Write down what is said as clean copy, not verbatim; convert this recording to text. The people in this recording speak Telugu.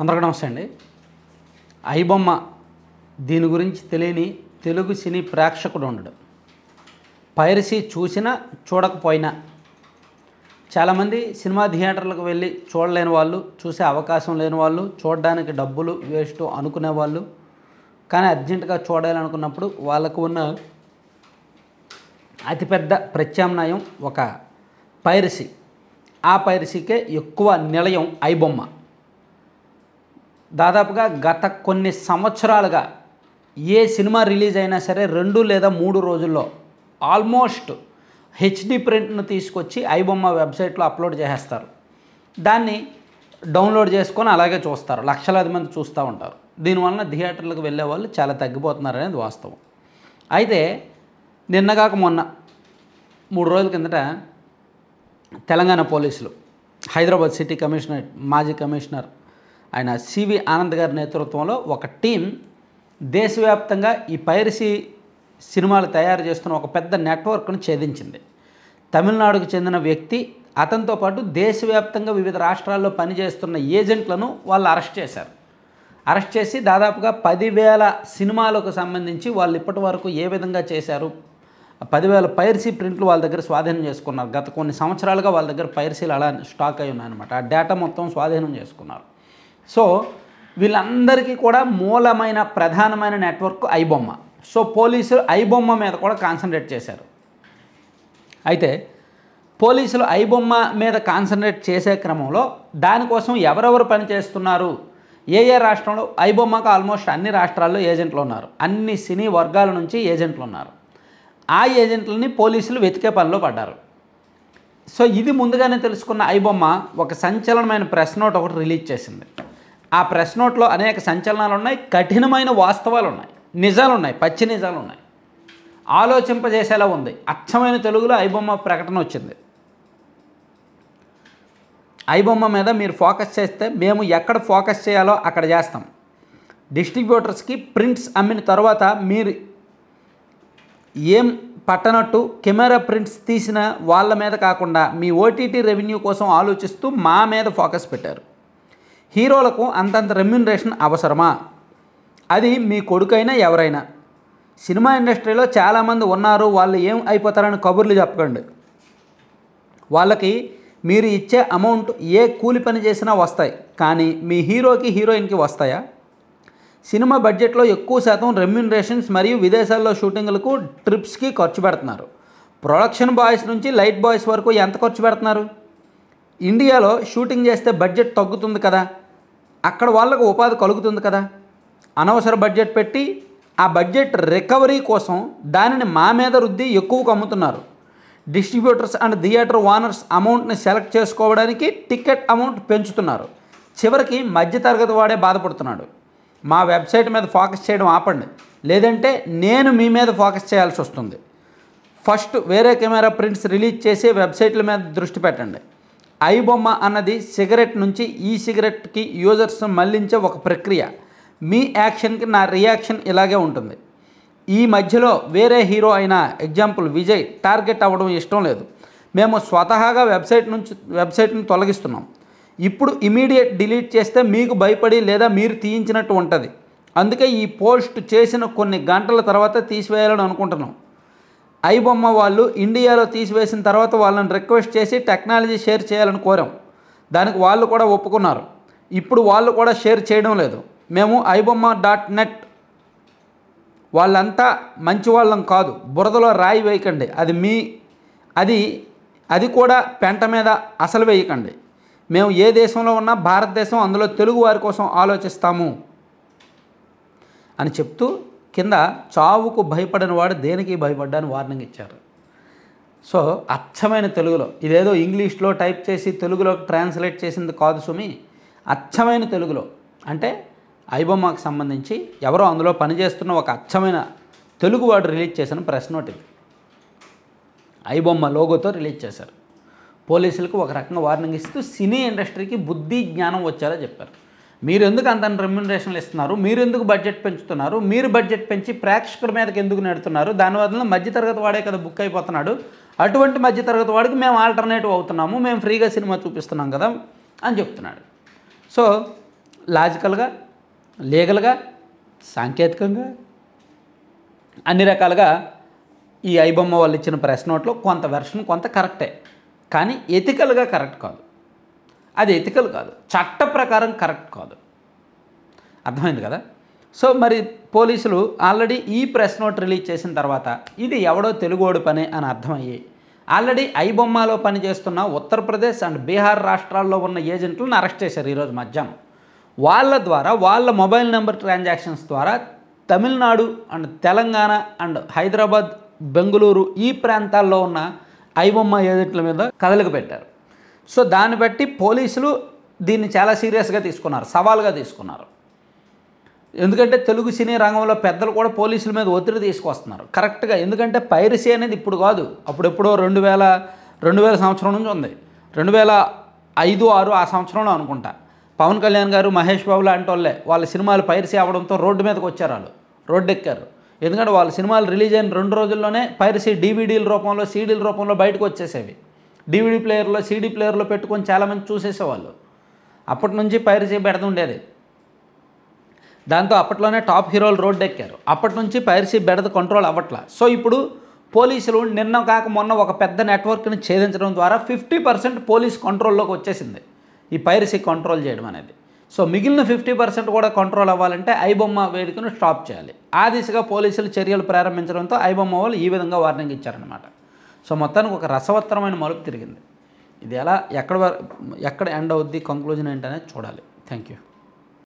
అందరికీ నమస్తే అండి. ఐబొమ్మ దీని గురించి తెలియని తెలుగు సినీ ప్రేక్షకుడు ఉండడు. పైరసీ చూసినా చూడకపోయినా చాలామంది సినిమా థియేటర్లకు వెళ్ళి చూడలేని వాళ్ళు, చూసే అవకాశం లేని వాళ్ళు, చూడడానికి డబ్బులు వేస్ట్ అనుకునే వాళ్ళు, కానీ అర్జెంటుగా చూడాలనుకున్నప్పుడు వాళ్ళకు ఉన్న అతిపెద్ద ప్రత్యామ్నాయం ఒక పైరసీ. ఆ పైరసీకే ఎక్కువ నిలయం ఐబొమ్మ. దాదాపుగా గత కొన్ని సంవత్సరాలుగా ఏ సినిమా రిలీజ్ అయినా సరే 2 లేదా 3 రోజుల్లో ఆల్మోస్ట్ హెచ్డి ప్రింట్ను తీసుకొచ్చి ఐబొమ్మ వెబ్సైట్లో అప్లోడ్ చేసేస్తారు. దాన్ని డౌన్లోడ్ చేసుకొని అలాగే చూస్తారు. లక్షలాది మంది చూస్తూ ఉంటారు. దీనివల్ల థియేటర్లకు వెళ్ళే వాళ్ళు చాలా తగ్గిపోతున్నారు అనేది వాస్తవం. అయితే నిన్నగాక మొన్న 3 రోజుల కిందట తెలంగాణ పోలీసులు హైదరాబాద్ సిటీ కమిషనర్ మాజీ కమిషనర్ ఆయన సివి ఆనంద్ గారి నేతృత్వంలో ఒక టీం దేశవ్యాప్తంగా ఈ పైరసీ సినిమాలు తయారు చేస్తున్న ఒక పెద్ద నెట్వర్క్ను ఛేదించింది. తమిళనాడుకు చెందిన వ్యక్తి, అతనితో పాటు దేశవ్యాప్తంగా వివిధ రాష్ట్రాల్లో పనిచేస్తున్న ఏజెంట్లను వాళ్ళు అరెస్ట్ చేశారు. అరెస్ట్ చేసి దాదాపుగా 10,000 సినిమాలకు సంబంధించి వాళ్ళు ఇప్పటి వరకు ఏ విధంగా చేశారు, 10,000 పైరసీ ప్రింట్లు వాళ్ళ దగ్గర స్వాధీనం చేసుకున్నారు. గత కొన్ని సంవత్సరాలుగా వాళ్ళ దగ్గర పైరసీలు అలా స్టాక్ అయి ఉన్నాయన్నమాట. ఆ డేటా మొత్తం స్వాధీనం చేసుకున్నారు. సో వీళ్ళందరికీ కూడా మూలమైన ప్రధానమైన నెట్వర్క్ ఐబొమ్మ. సో పోలీసులు ఐబొమ్మ మీద కూడా కాన్సన్ట్రేట్ చేశారు. అయితే పోలీసులు ఐబొమ్మ మీద కాన్సన్ట్రేట్ చేసే క్రమంలో దానికోసం ఎవరెవరు పనిచేస్తున్నారు, ఏ రాష్ట్రంలో ఐబొమ్మకు ఆల్మోస్ట్ అన్ని రాష్ట్రాల్లో ఏజెంట్లు ఉన్నారు. అన్ని సినీ వర్గాల నుంచి ఏజెంట్లు ఉన్నారు. ఆ ఏజెంట్లని పోలీసులు వెతికే పనిలో పడ్డారు. సో ఇది ముందుగానే తెలుసుకున్న ఐబొమ్మ ఒక సంచలనమైన ప్రెస్ నోట్ ఒకటి రిలీజ్ చేసింది. ఆ ప్రెస్ నోట్లో అనేక సంచలనాలు ఉన్నాయి, కఠినమైన వాస్తవాలు ఉన్నాయి, నిజాలు ఉన్నాయి, పచ్చి నిజాలు ఉన్నాయి. ఆలోచింపజేసేలా ఉంది. అచ్చమైన తెలుగులో ఐబొమ్మ ప్రకటన వచ్చింది. ఐబొమ్మ మీద మీరు ఫోకస్ చేస్తే మేము ఎక్కడ ఫోకస్ చేయాలో అక్కడ చేస్తాం. డిస్ట్రిబ్యూటర్స్కి ప్రింట్స్ అమ్మిన తర్వాత మీరు ఏం పట్టనట్టు కెమెరా ప్రింట్స్ తీసిన వాళ్ళ మీద కాకుండా మీ ఓటీటీ రెవెన్యూ కోసం ఆలోచిస్తూ మా మీద ఫోకస్ పెట్టారు. హీరోలకు అంతంత రెమ్యూనరేషన్ అవసరమా? అది మీ కొడుకైనా ఎవరైనా. సినిమా ఇండస్ట్రీలో చాలామంది ఉన్నారు, వాళ్ళు ఏం అయిపోతారని కబుర్లు చెప్పకండి. వాళ్ళకి మీరు ఇచ్చే అమౌంట్ ఏ కూలి పని చేసినా వస్తాయి, కానీ మీ హీరోకి హీరోయిన్కి వస్తాయా? సినిమా బడ్జెట్లో ఎక్కువ శాతం రెమ్యూనరేషన్స్ మరియు విదేశాల్లో షూటింగ్లకు ట్రిప్స్కి ఖర్చు పెడుతున్నారు. ప్రొడక్షన్ బాయ్స్ నుంచి లైట్ బాయ్స్ వరకు ఎంత ఖర్చు పెడుతున్నారు? ఇండియాలో షూటింగ్ చేస్తే బడ్జెట్ తగ్గుతుంది కదా, అక్కడ వాళ్ళకు ఉపాధి కలుగుతుంది కదా. అనవసర బడ్జెట్ పెట్టి ఆ బడ్జెట్ రికవరీ కోసం దానిని మా మీద రుద్ది ఎక్కువకు అమ్ముతున్నారు. డిస్ట్రిబ్యూటర్స్ అండ్ థియేటర్ ఓనర్స్ అమౌంట్ని సెలెక్ట్ చేసుకోవడానికి టికెట్ అమౌంట్ పెంచుతున్నారు. చివరికి మధ్యతరగతి వాడే బాధపడుతున్నాడు. మా వెబ్సైట్ మీద ఫోకస్ చేయడం ఆపండి, లేదంటే నేను మీ మీద ఫోకస్ చేయాల్సి వస్తుంది. ఫస్ట్ వేరే కెమెరా ప్రింట్స్ రిలీజ్ చేసి వెబ్సైట్ల మీద దృష్టి పెట్టండి. ఐబొమ్మ అన్నది సిగరెట్ నుంచి ఈ సిగరెట్కి యూజర్స్ మళ్లించే ఒక ప్రక్రియ. మీ యాక్షన్కి నా రియాక్షన్ ఇలాగే ఉంటుంది. ఈ మధ్యలో వేరే హీరో అయిన ఎగ్జాంపుల్ విజయ్ టార్గెట్ అవ్వడం ఇష్టం లేదు. మేము స్వతహాగా వెబ్సైట్ని తొలగిస్తున్నాం. ఇప్పుడు ఇమీడియట్ డిలీట్ చేస్తే మీకు భయపడి లేదా మీరు తీయించినట్టు ఉంటుంది. అందుకే ఈ పోస్ట్ చేసిన కొన్ని గంటల తర్వాత తీసివేయాలని అనుకుంటున్నాం. ఐబొమ్మ వాళ్ళు ఇండియాలో తీసివేసిన తర్వాత వాళ్ళని రిక్వెస్ట్ చేసి టెక్నాలజీ షేర్ చేయాలని కోరాం. దానికి వాళ్ళు కూడా ఒప్పుకున్నారు. ఇప్పుడు వాళ్ళు కూడా షేర్ చేయడం లేదు. మేము ibomma.net వాళ్ళంతా మంచి వాళ్ళం కాదు, బురదలో రాయి వేయకండి. అది కూడా పెంట మీద అసలు వేయకండి. మేము ఏ దేశంలో ఉన్నా భారతదేశం, అందులో తెలుగు వారి కోసం ఆలోచిస్తాము అని చెప్తూ కింద చావుకు భయపడిన వాడు దేనికి భయపడ్డాని వార్నింగ్ ఇచ్చారు. సో అచ్చమైన తెలుగులో, ఇదేదో ఇంగ్లీష్లో టైప్ చేసి తెలుగులోకి ట్రాన్స్లేట్ చేసింది కాదు సుమి, అచ్చమైన తెలుగులో. అంటే ఐబొమ్మకు సంబంధించి ఎవరో అందులో పనిచేస్తున్న ఒక అచ్చమైన తెలుగువాడు రిలీజ్ చేసిన ప్రెస్ నోట్ ఇది. ఐబొమ్మ లోగోతో రిలీజ్ చేశారు. పోలీసులకు ఒక రకంగా వార్నింగ్ ఇస్తూ సినీ ఇండస్ట్రీకి బుద్ధి జ్ఞానం వచ్చేలా చెప్పారు. మీరు ఎందుకు అంత రెమ్యూనరేషన్లు ఇస్తున్నారు, మీరు ఎందుకు బడ్జెట్ పెంచుతున్నారు, మీరు బడ్జెట్ పెంచి ప్రేక్షకుల మీదకి ఎందుకు నెడుతున్నారు, దానివల్ల మధ్యతరగతి వాడే కదా బుక్ అయిపోతున్నాడు, అటువంటి మధ్యతరగతి వాడికి మేము ఆల్టర్నేటివ్ అవుతున్నాము, మేము ఫ్రీగా సినిమా చూపిస్తున్నాం కదా అని చెప్తున్నాడు. సో లాజికల్గా, లీగల్గా, సాంకేతికంగా అన్ని రకాలుగా ఈ ఐబొమ్మ వాళ్ళు ఇచ్చిన ప్రెస్ నోట్లో కొంత వెర్షన్ కొంత కరెక్టే, కానీ ఎథికల్గా కరెక్ట్ కాదు. అది ఎథికల్ కాదు, చట్ట ప్రకారం కరెక్ట్ కాదు. అర్థమైంది కదా. సో మరి పోలీసులు ఆల్రెడీ ఈ ప్రెస్ నోట్ రిలీజ్ చేసిన తర్వాత ఇది ఎవడో తెలుగోడు పని అని అర్థమయ్యి ఆల్రెడీ ఐబొమ్మలో పనిచేస్తున్న ఉత్తరప్రదేశ్ అండ్ బీహార్ రాష్ట్రాల్లో ఉన్న ఏజెంట్లను అరెస్ట్ చేశారు ఈరోజు మధ్యాహ్నం. వాళ్ళ ద్వారా వాళ్ళ మొబైల్ నెంబర్ ట్రాన్సాక్షన్స్ ద్వారా తమిళనాడు అండ్ తెలంగాణ అండ్ హైదరాబాద్, బెంగళూరు ఈ ప్రాంతాల్లో ఉన్న ఐబొమ్మ ఏజెంట్ల మీద కదలిక పెట్టారు. సో దాన్ని బట్టి పోలీసులు దీన్ని చాలా సీరియస్గా తీసుకున్నారు, సవాల్గా తీసుకున్నారు. ఎందుకంటే తెలుగు సినీ రంగంలో పెద్దలు కూడా పోలీసుల మీద ఒత్తిడి తీసుకొస్తున్నారు కరెక్ట్గా. ఎందుకంటే పైరసీ అనేది ఇప్పుడు కాదు, అప్పుడెప్పుడో 2000 సంవత్సరం నుంచి ఉంది. 2005-6 ఆ సంవత్సరంలో అనుకుంటా పవన్ కళ్యాణ్ గారు, మహేష్ బాబు లాంటి వాళ్ళే వాళ్ళ సినిమాలు పైరసీ అవ్వడంతో రోడ్డు మీదకి వచ్చారు, వాళ్ళు రోడ్డు ఎక్కారు. ఎందుకంటే వాళ్ళ సినిమాలు రిలీజ్ అయిన 2 రోజుల్లోనే పైరసీ డీవీడీల రూపంలో, సీడీల రూపంలో బయటకు వచ్చేసేవి. డీవీడీ ప్లేయర్లో, సీడీ ప్లేయర్లో పెట్టుకొని చాలామంది చూసేసేవాళ్ళు. అప్పటి నుంచి పైరసీ పెడుతుండేది. దాంతో అప్పట్లోనే టాప్ హీరోలు రోడ్డు ఎక్కారు. అప్పటి నుంచి పైరసీ బెడద కంట్రోల్ అవ్వట్లా. సో ఇప్పుడు పోలీసులు నిన్న కాక మొన్న ఒక పెద్ద నెట్వర్క్ని ఛేదించడం ద్వారా 50% పోలీస్ కంట్రోల్లోకి వచ్చేసింది ఈ పైరసీ కంట్రోల్ చేయడం అనేది. సో మిగిలిన 50% కూడా కంట్రోల్ అవ్వాలంటే ఐబొమ్మ వేదికను స్టాప్ చేయాలి. ఆ దిశగా పోలీసులు చర్యలు ప్రారంభించడంతో ఐబొమ్మ వాళ్ళు ఈ విధంగా వార్నింగ్ ఇచ్చారనమాట. సో మొత్తానికి ఒక రసవత్తరమైన మలుపు తిరిగింది. ఇది ఎలా ఎక్కడ ఎండ్ అవుద్ది, కంక్లూజన్ ఏంటనేది చూడాలి. Thank you.